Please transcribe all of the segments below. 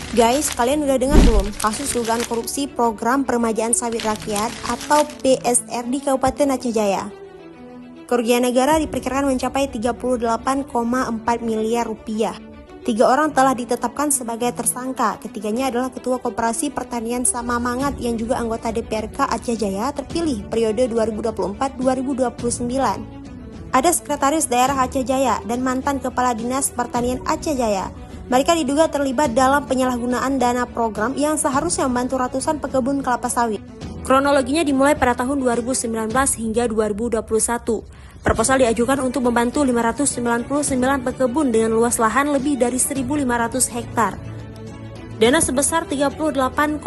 Guys, kalian udah dengar belum kasus dugaan korupsi program peremajaan sawit rakyat atau PSR di Kabupaten Aceh Jaya? Kerugian negara diperkirakan mencapai 38,4 miliar rupiah. 3 orang telah ditetapkan sebagai tersangka. Ketiganya adalah Ketua Koperasi Pertanian Samamangat yang juga anggota DPRK Aceh Jaya terpilih periode 2024-2029. Ada Sekretaris Daerah Aceh Jaya dan mantan Kepala Dinas Pertanian Aceh Jaya. Mereka diduga terlibat dalam penyalahgunaan dana program yang seharusnya membantu ratusan pekebun kelapa sawit. Kronologinya dimulai pada tahun 2019 hingga 2021. Proposal diajukan untuk membantu 599 pekebun dengan luas lahan lebih dari 1.500 hektar. Dana sebesar 38,4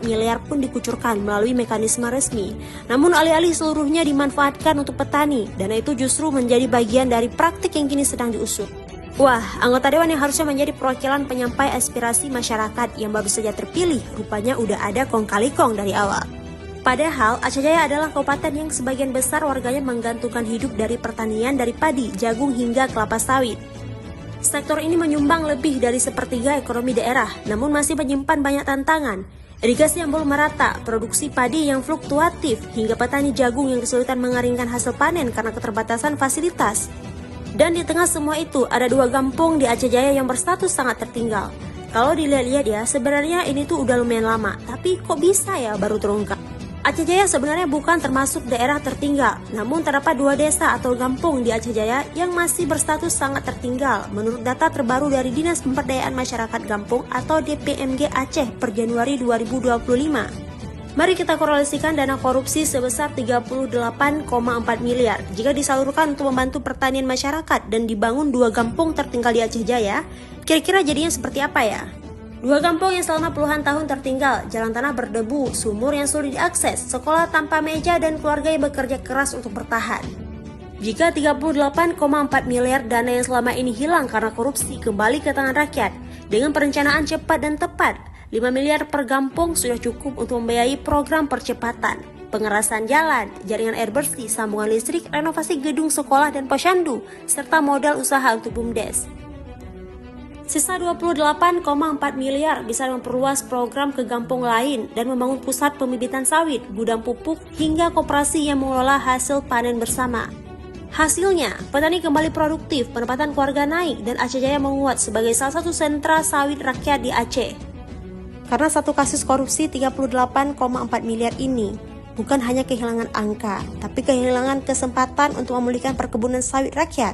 miliar pun dikucurkan melalui mekanisme resmi. Namun alih-alih seluruhnya dimanfaatkan untuk petani, dana itu justru menjadi bagian dari praktik yang kini sedang diusut. Wah, anggota dewan yang harusnya menjadi perwakilan penyampai aspirasi masyarakat yang baru saja terpilih, rupanya udah ada kong kali kong dari awal. Padahal Aceh Jaya adalah kabupaten yang sebagian besar warganya menggantungkan hidup dari pertanian dari padi, jagung hingga kelapa sawit. Sektor ini menyumbang lebih dari sepertiga ekonomi daerah, namun masih menyimpan banyak tantangan. Irigasi yang belum merata, produksi padi yang fluktuatif, hingga petani jagung yang kesulitan mengeringkan hasil panen karena keterbatasan fasilitas. Dan di tengah semua itu, ada 2 kampung di Aceh Jaya yang berstatus sangat tertinggal. Kalau dilihat-lihat ya, sebenarnya ini tuh udah lumayan lama, tapi kok bisa ya baru terungkap? Aceh Jaya sebenarnya bukan termasuk daerah tertinggal, namun terdapat 2 desa atau kampung di Aceh Jaya yang masih berstatus sangat tertinggal menurut data terbaru dari Dinas Pemberdayaan Masyarakat Kampung atau DPMG Aceh per Januari 2025. Mari kita korelasikan dana korupsi sebesar 38,4 miliar jika disalurkan untuk membantu pertanian masyarakat dan dibangun 2 kampung tertinggal di Aceh Jaya, kira-kira jadinya seperti apa ya? 2 kampung yang selama puluhan tahun tertinggal, jalan tanah berdebu, sumur yang sulit diakses, sekolah tanpa meja dan keluarga yang bekerja keras untuk bertahan. Jika 38,4 miliar dana yang selama ini hilang karena korupsi kembali ke tangan rakyat, dengan perencanaan cepat dan tepat, 5 miliar per kampung sudah cukup untuk membiayai program percepatan, pengerasan jalan, jaringan air bersih, sambungan listrik, renovasi gedung sekolah dan posyandu, serta modal usaha untuk BUMDes. Sisa 28,4 miliar bisa memperluas program ke kampung lain dan membangun pusat pembibitan sawit, gudang pupuk, hingga koperasi yang mengelola hasil panen bersama. Hasilnya, petani kembali produktif, pendapatan keluarga naik, dan Aceh Jaya menguat sebagai salah satu sentra sawit rakyat di Aceh. Karena satu kasus korupsi 38,4 miliar ini bukan hanya kehilangan angka, tapi kehilangan kesempatan untuk memulihkan perkebunan sawit rakyat.